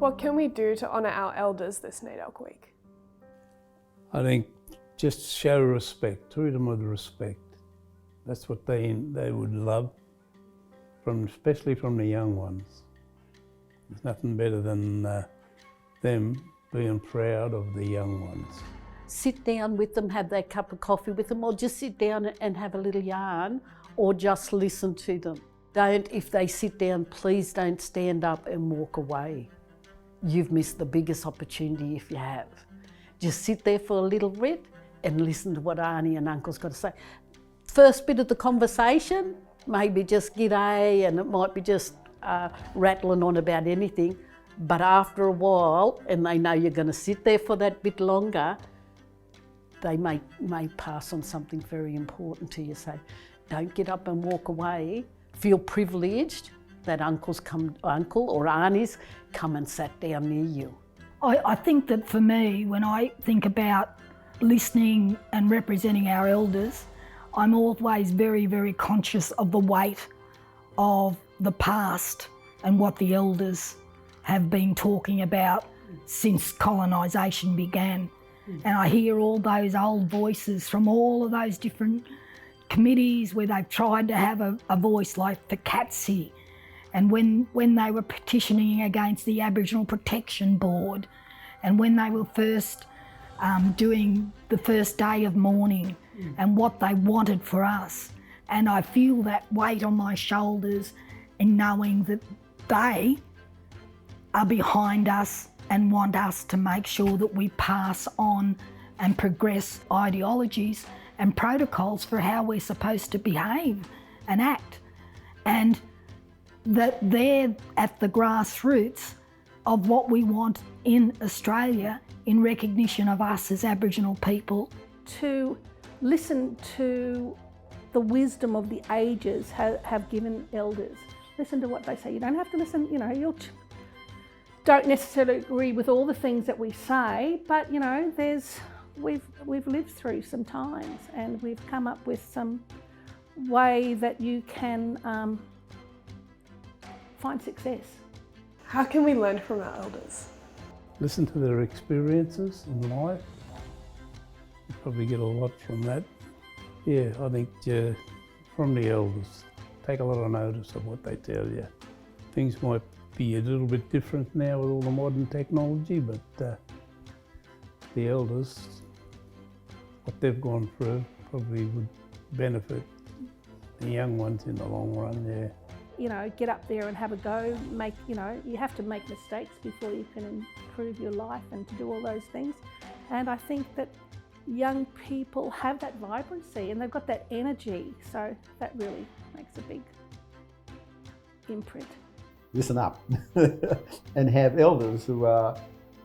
What can we do to honour our elders this NAIDOC week? I think just show respect, treat them with respect. That's what they would love, especially from the young ones. There's nothing better than them being proud of the young ones. Sit down with them, have that cup of coffee with them, or just sit down and have a little yarn, or just listen to them. If they sit down, please don't stand up and walk away. You've missed the biggest opportunity if you have. Just sit there for a little bit and listen to what Auntie and Uncle's got to say. First bit of the conversation, maybe just g'day, and it might be just rattling on about anything. But after a while, and they know you're going to sit there for that bit longer, they may pass on something very important to you. So don't get up and walk away. Feel privileged that Uncle or Auntie's come and sat down near you. I think that for me, when I think about listening and representing our elders, I'm always very, very conscious of the weight of the past and what the elders have been talking about since colonisation began. And I hear all those old voices from all of those different committees where they've tried to have a voice, like for Catsy, and when they were petitioning against the Aboriginal Protection Board, and when they were first doing the first day of mourning and what they wanted for us. And I feel that weight on my shoulders in knowing that they are behind us and want us to make sure that we pass on and progress ideologies and protocols for how we're supposed to behave and act. And that they're at the grassroots of what we want in Australia in recognition of us as Aboriginal people. To listen to the wisdom of the ages have given elders. Listen to what they say. You don't have to listen, you don't necessarily agree with all the things that we say, but we've lived through some times and we've come up with some way that you can find success. How can we learn from our elders? Listen to their experiences in life. You probably get a lot from that. Yeah, I think from the elders, take a lot of notice of what they tell you. Things might be a little bit different now with all the modern technology, but the elders, what they've gone through, probably would benefit the young ones in the long run, yeah. Get up there and have a go. You have to make mistakes before you can improve your life and to do all those things. And I think that young people have that vibrancy and they've got that energy. So that really makes a big imprint. Listen up and have elders who are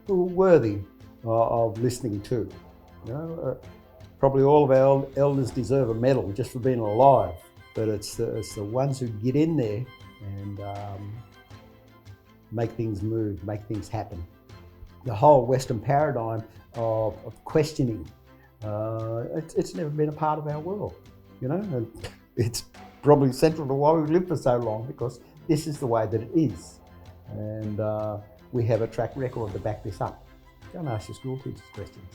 worthy of listening to. Probably all of our elders deserve a medal just for being alive. But it's the ones who get in there and make things move, make things happen. The whole Western paradigm of questioning, it's never been a part of our world, and it's probably central to why we've lived for so long, because this is the way that it is. And we have a track record to back this up. Don't ask your school teachers questions.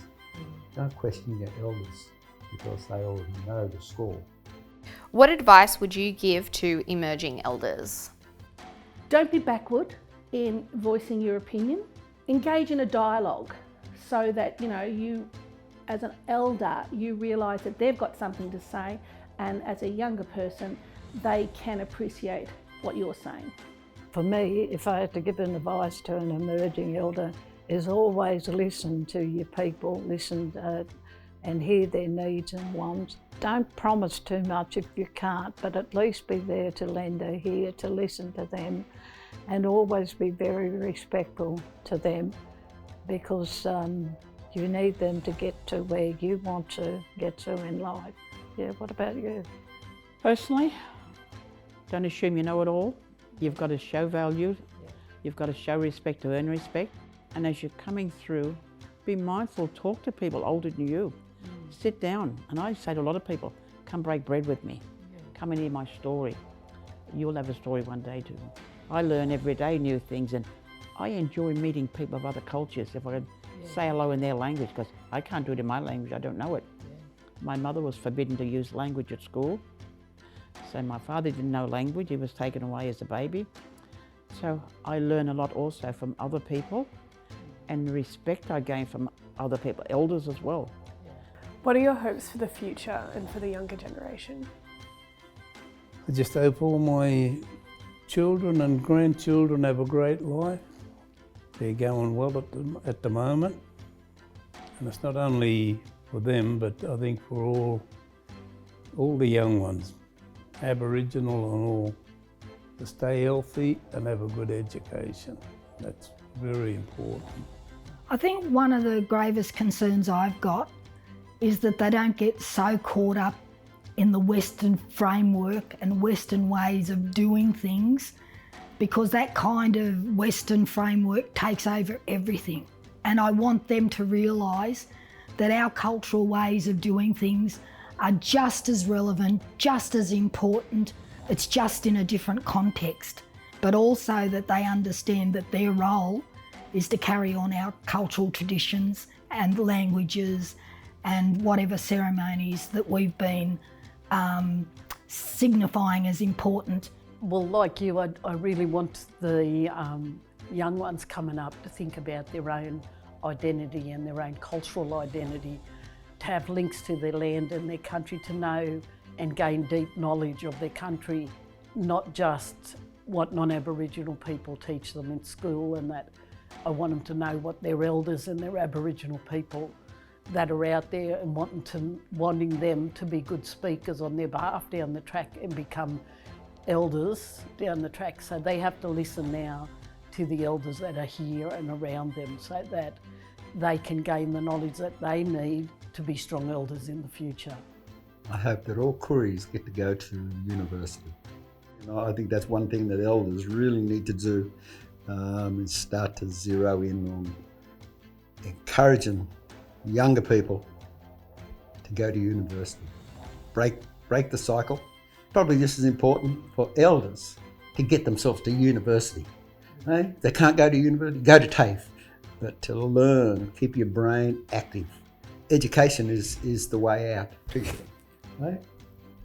Don't question your elders, because they already know the score. What advice would you give to emerging elders? Don't be backward in voicing your opinion. Engage in a dialogue so that, you as an elder, you realise that they've got something to say, and as a younger person, they can appreciate what you're saying. For me, if I had to give an advice to an emerging elder, is always listen to your people, listen and hear their needs and wants. Don't promise too much if you can't, but at least be there to lend a ear, to listen to them, and always be very respectful to them, because you need them to get to where you want to get to in life. Yeah, what about you? Personally, don't assume you know it all. You've got to show value, you've got to show respect to earn respect, and as you're coming through, be mindful, talk to people older than you. Sit down, and I say to a lot of people, come break bread with me. Come and hear my story. You'll have a story one day too. I learn every day new things, and I enjoy meeting people of other cultures. If I could say hello in their language, because I can't do it in my language, I don't know it. My mother was forbidden to use language at school. So my father didn't know language, he was taken away as a baby. So I learn a lot also from other people, and the respect I gain from other people, elders as well. What are your hopes for the future and for the younger generation? I just hope all my children and grandchildren have a great life. They're going well at the moment. And it's not only for them, but I think for all the young ones, Aboriginal and all, to stay healthy and have a good education. That's very important. I think one of the gravest concerns I've got is that they don't get so caught up in the Western framework and Western ways of doing things, because that kind of Western framework takes over everything. And I want them to realise that our cultural ways of doing things are just as relevant, just as important. It's just in a different context, but also that they understand that their role is to carry on our cultural traditions and languages and whatever ceremonies that we've been signifying as important. Well, like you, I really want the young ones coming up to think about their own identity and their own cultural identity, to have links to their land and their country, to know and gain deep knowledge of their country, not just what non-Aboriginal people teach them in school, and that I want them to know what their elders and their Aboriginal people that are out there, and wanting them to be good speakers on their behalf down the track and become elders down the track. So they have to listen now to the elders that are here and around them, so that they can gain the knowledge that they need to be strong elders in the future. I hope that all Koreans get to go to university. I think that's one thing that elders really need to do, is start to zero in on encouraging younger people to go to university. Break the cycle. Probably just as important for elders to get themselves to university. If they can't go to university, go to TAFE. But to learn, keep your brain active. Education is the way out. Right?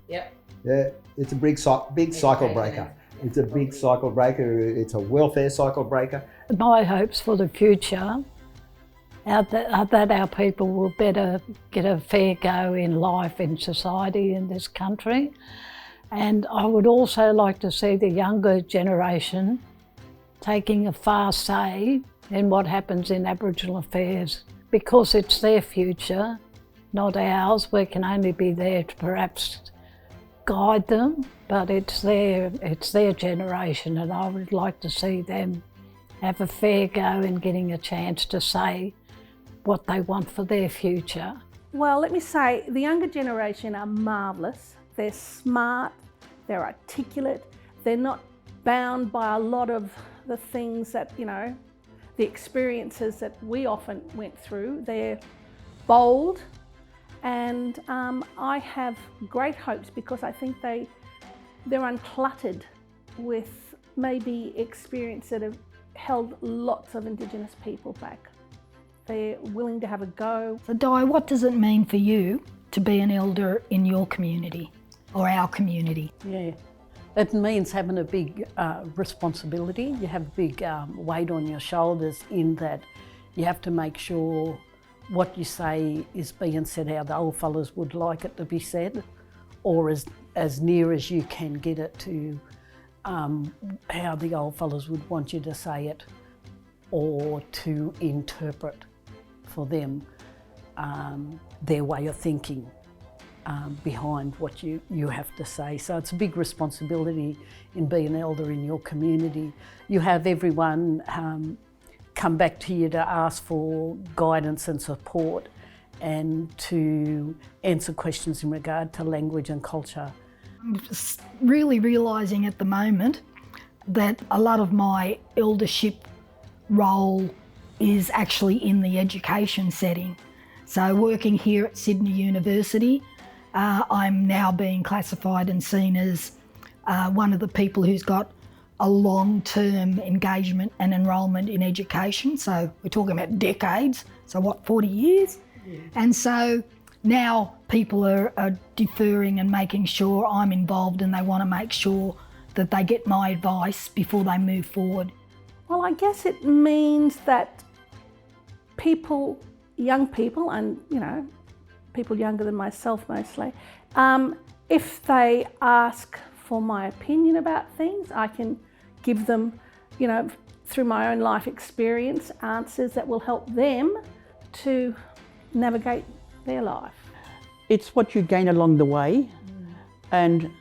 Yep. Yeah, it's a big cycle breaker. It's a big cycle breaker. It's a welfare cycle breaker. My hopes for the future are that our people will better get a fair go in life, in society, in this country. And I would also like to see the younger generation taking a far say in what happens in Aboriginal affairs, because it's their future, not ours. We can only be there to perhaps guide them, but it's their generation, and I would like to see them have a fair go in getting a chance to say what they want for their future. Well, let me say, the younger generation are marvellous. They're smart, they're articulate, they're not bound by a lot of the things that, the experiences that we often went through. They're bold, and I have great hopes, because I think they're uncluttered with maybe experience that have held lots of Indigenous people back. They're willing to have a go. So Di, what does it mean for you to be an elder in your community or our community? Yeah, it means having a big responsibility. You have a big weight on your shoulders, in that you have to make sure what you say is being said how the old fellas would like it to be said, or as near as you can get it to how the old fellas would want you to say it, or to interpret for them their way of thinking behind what you have to say. So it's a big responsibility in being an elder in your community. You have everyone come back to you to ask for guidance and support, and to answer questions in regard to language and culture. I'm just really realising at the moment that a lot of my eldership role is actually in the education setting. So working here at Sydney University, I'm now being classified and seen as one of the people who's got a long-term engagement and enrolment in education. So we're talking about decades, so what, 40 years? Yeah. And so now people are deferring and making sure I'm involved, and they want to make sure that they get my advice before they move forward. Well, I guess it means that people, young people, and people younger than myself mostly, if they ask for my opinion about things, I can give them, through my own life experience, answers that will help them to navigate their life. It's what you gain along the way, and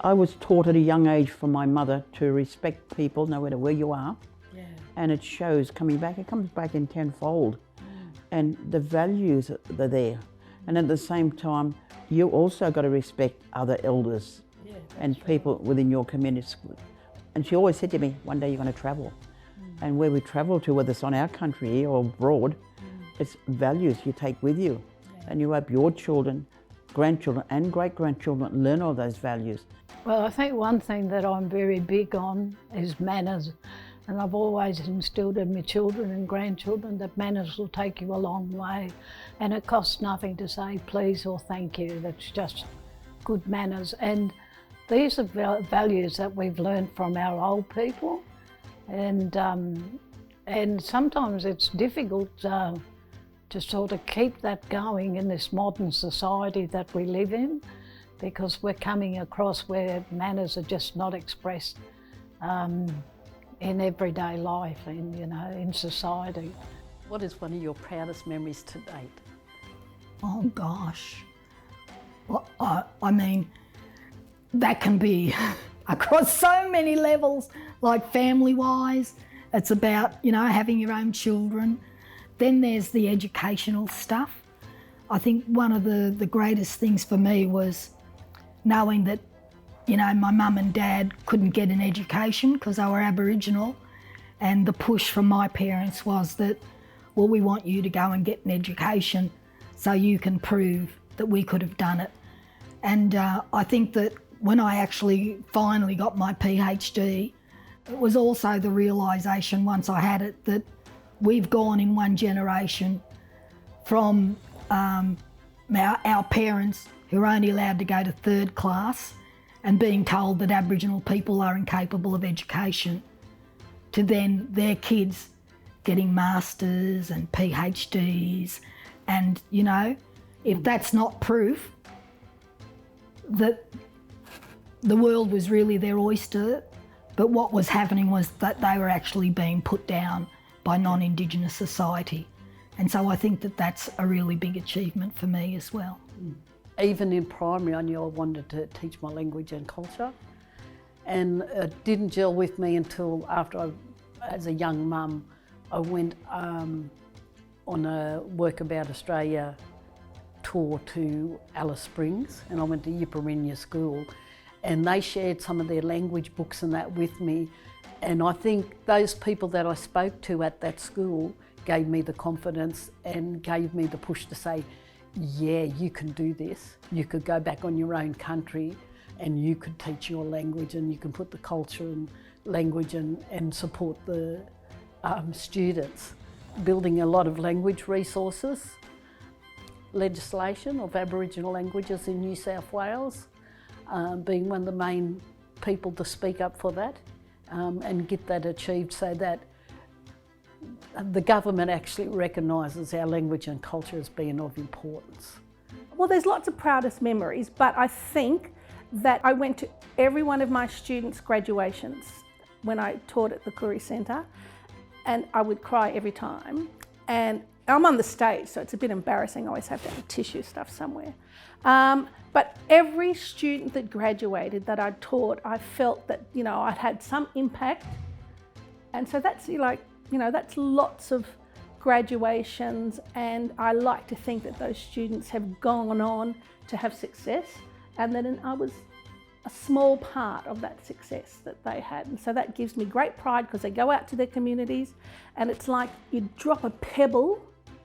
I was taught at a young age from my mother to respect people no matter where you are, and it shows coming back, it comes back in tenfold, and the values are there. And at the same time, you also got to respect other elders and people within your community. And she always said to me, one day you're going to travel. And where we travel to, whether it's on our country or abroad, it's values you take with you. And you hope your children, grandchildren and great-grandchildren learn all those values. Well, I think one thing that I'm very big on is manners. And I've always instilled in my children and grandchildren that manners will take you a long way. And it costs nothing to say please or thank you. That's just good manners. And these are values that we've learned from our old people. And sometimes it's difficult to sort of keep that going in this modern society that we live in, because we're coming across where manners are just not expressed in everyday life and, in society. What is one of your proudest memories to date? Oh gosh. Well, I mean, that can be across so many levels, like family-wise. It's about, having your own children. Then there's the educational stuff. I think one of the greatest things for me was knowing that, my mum and dad couldn't get an education because they were Aboriginal, and the push from my parents was that, well, we want you to go and get an education so you can prove that we could have done it. And I think that when I actually finally got my PhD, it was also the realisation once I had it that we've gone in one generation from our parents who are only allowed to go to third class and being told that Aboriginal people are incapable of education, to then their kids getting masters and PhDs. And, if that's not proof that the world was really their oyster, but what was happening was that they were actually being put down by non-Indigenous society. And so I think that that's a really big achievement for me as well. Even in primary, I knew I wanted to teach my language and culture, and it didn't gel with me until after as a young mum, I went on a Work About Australia tour to Alice Springs, and I went to Yipperinya School, and they shared some of their language books and that with me. And I think those people that I spoke to at that school gave me the confidence and gave me the push to say, yeah, you can do this. You could go back on your own country and you could teach your language, and you can put the culture and language and support the students. Building a lot of language resources, legislation of Aboriginal languages in New South Wales, being one of the main people to speak up for that and get that achieved so that the government actually recognises our language and culture as being of importance. Well, there's lots of proudest memories, but I think that I went to every one of my students' graduations when I taught at the Koori Centre, and I would cry every time. And I'm on the stage, so it's a bit embarrassing. I always have to have tissue stuff somewhere. But every student that graduated that I taught, I felt that, I'd had some impact. And so that's that's lots of graduations, and I like to think that those students have gone on to have success, and that I was a small part of that success that they had. And so that gives me great pride, because they go out to their communities and it's like you drop a pebble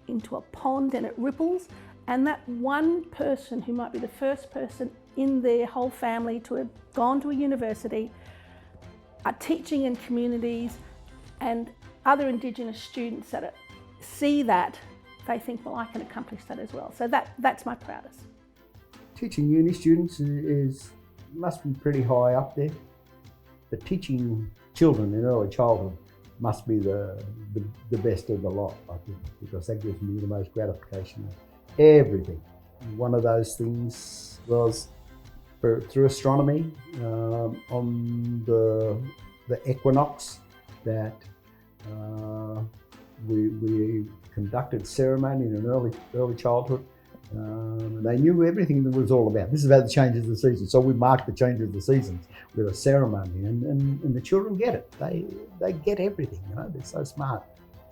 into a pond and it ripples, and that one person who might be the first person in their whole family to have gone to a university are teaching in communities and other Indigenous students that see that, they think, well, I can accomplish that as well. So that's my proudest. Teaching uni students must be pretty high up there, but teaching children in early childhood must be the best of the lot, I think, because that gives me the most gratification of everything. One of those things was through astronomy on the equinox that we conducted ceremony in an early childhood. They knew everything that was all about. This is about the changes of the seasons. So we marked the changes of the seasons with a ceremony, and the children get it. They get everything. You know, they're so smart.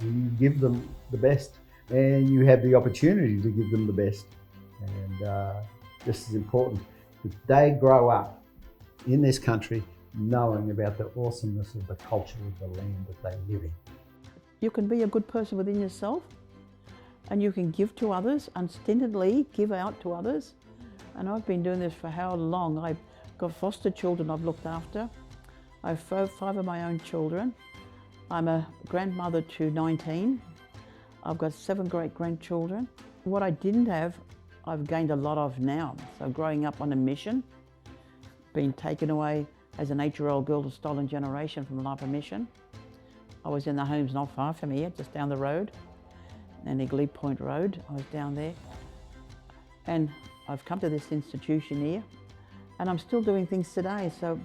And you give them the best, and you have the opportunity to give them the best. And this is important that they grow up in this country knowing about the awesomeness of the culture of the land that they live in. You can be a good person within yourself, and you can give to others, unstintedly give out to others. And I've been doing this for how long? I've got foster children I've looked after. I have five of my own children. I'm a grandmother to 19. I've got 7 great-grandchildren. What I didn't have, I've gained a lot of now. So growing up on a mission, being taken away as an 8-year-old girl to Stolen Generation from Life Mission. I was in the homes not far from here, just down the road. And Glebe Point Road, I was down there. And I've come to this institution here, and I'm still doing things today, so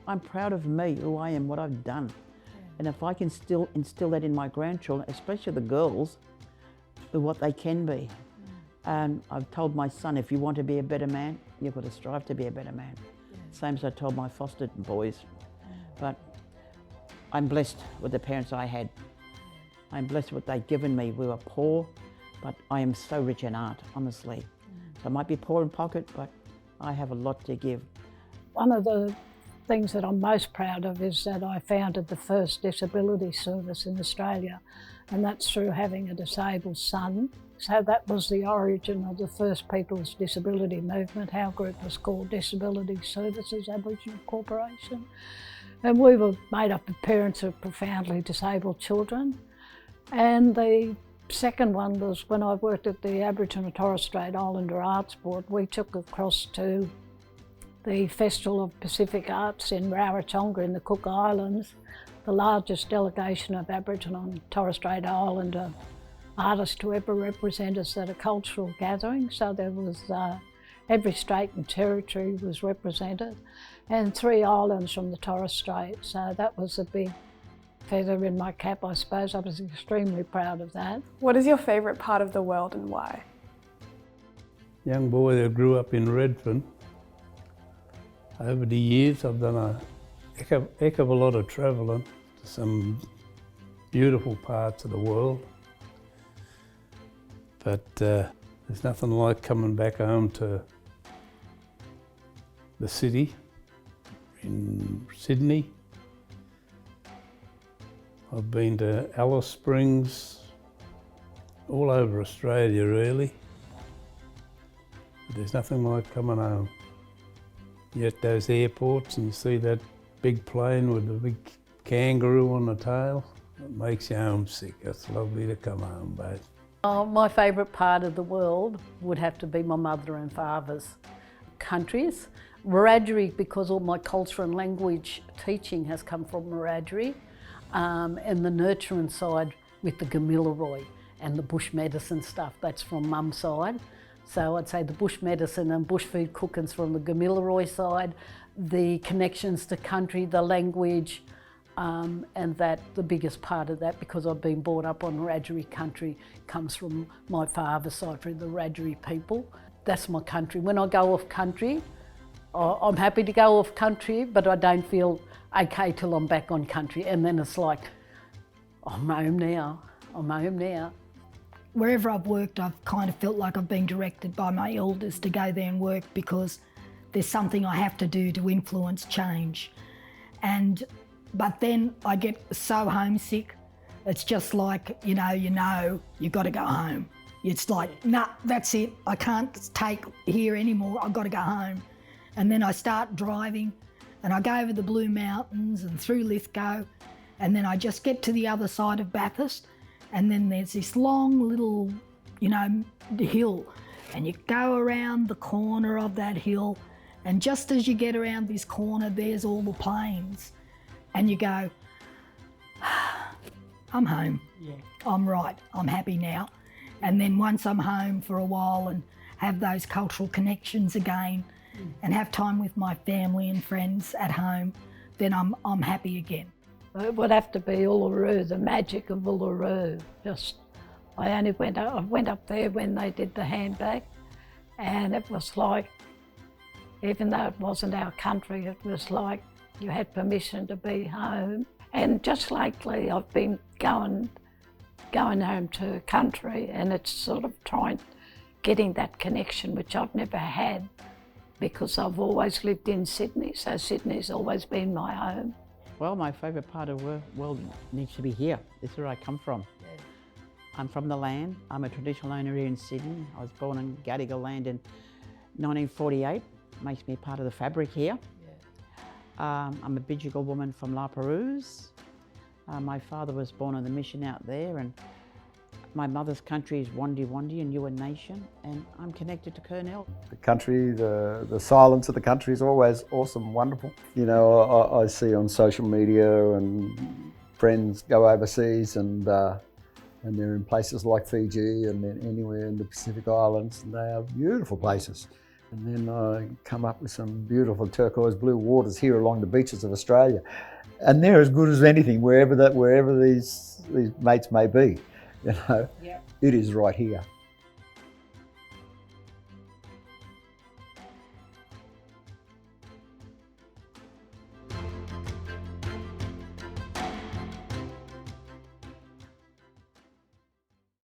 I'm proud of me, who I am, what I've done. And if I can still instill that in my grandchildren, especially the girls, what they can be. And I've told my son, if you want to be a better man, you've got to strive to be a better man. Same as I told my foster boys. But I'm blessed with the parents I had. I'm blessed with what they've given me. We were poor, but I am so rich in art, honestly. So I might be poor in pocket, but I have a lot to give. One of the things that I'm most proud of is that I founded the first disability service in Australia, and that's through having a disabled son. So that was the origin of the first People's Disability Movement. Our group was called Disability Services Aboriginal Corporation. And we were made up of parents of profoundly disabled children. And the second one was when I worked at the Aboriginal and Torres Strait Islander Arts Board. We took across to the Festival of Pacific Arts in Rarotonga in the Cook Islands, the largest delegation of Aboriginal and Torres Strait Islander artists to ever represent us at a cultural gathering. So there was every state and territory was represented, and 3 islands from the Torres Strait. So that was a big feather in my cap, I suppose. I was extremely proud of that. What is your favourite part of the world and why? Young boy that grew up in Redfern. Over the years I've done a heck of a lot of travelling to some beautiful parts of the world. But there's nothing like coming back home to the city in Sydney. I've been to Alice Springs, all over Australia really. But there's nothing like coming home. You're at those airports and you see that big plane with the big kangaroo on the tail. It makes you homesick. It's lovely to come home, babe. My favourite part of the world would have to be my mother and father's countries. Wiradjuri, because all my culture and language teaching has come from Wiradjuri, and the nurturing side with the Gamilaroi and the bush medicine stuff, that's from mum's side. So I'd say the bush medicine and bush food cooking's from the Gamilaroi side, the connections to country, the language, and that the biggest part of that, because I've been brought up on Wiradjuri country, comes from my father's side, through the Wiradjuri people. That's my country. When I go off country, I'm happy to go off country, but I don't feel okay till I'm back on country. And then it's like, I'm home now, I'm home now. Wherever I've worked, I've kind of felt like I've been directed by my elders to go there and work because there's something I have to do to influence change. But then I get so homesick. It's just like, you've got to go home. It's like, nah, that's it. I can't take here anymore. I've got to go home. And then I start driving and I go over the Blue Mountains and through Lithgow, and then I just get to the other side of Bathurst, and then there's this long little, you know, hill, and you go around the corner of that hill, and just as you get around this corner, there's all the plains, and you go, I'm home. Yeah. I'm right. I'm happy now. And then once I'm home for a while and have those cultural connections again, and have time with my family and friends at home, then I'm happy again. It would have to be Uluru, the magic of Uluru. I went up there when they did the handbag, and it was like, even though it wasn't our country, it was like you had permission to be home. And just lately I've been going home to country, and it's sort of getting that connection, which I've never had because I've always lived in Sydney, so Sydney's always been my home. Well, my favourite part of the world needs to be here. This is where I come from. Yeah. I'm from the land. I'm a traditional owner here in Sydney. I was born in Gadigal land in 1948. Makes me part of the fabric here. Yeah. I'm a Bidjigal woman from La Perouse. My father was born on the mission out there, and my mother's country is Wandi Wandi and Yuin Nation, and I'm connected to Kurnell. The country, the silence of the country is always awesome, wonderful. You know, I see on social media and friends go overseas and they're in places like Fiji and then anywhere in the Pacific Islands, and they are beautiful places. And then I come up with some beautiful turquoise blue waters here along the beaches of Australia. And they're as good as anything, wherever these mates may be. You know, yep. It is right here.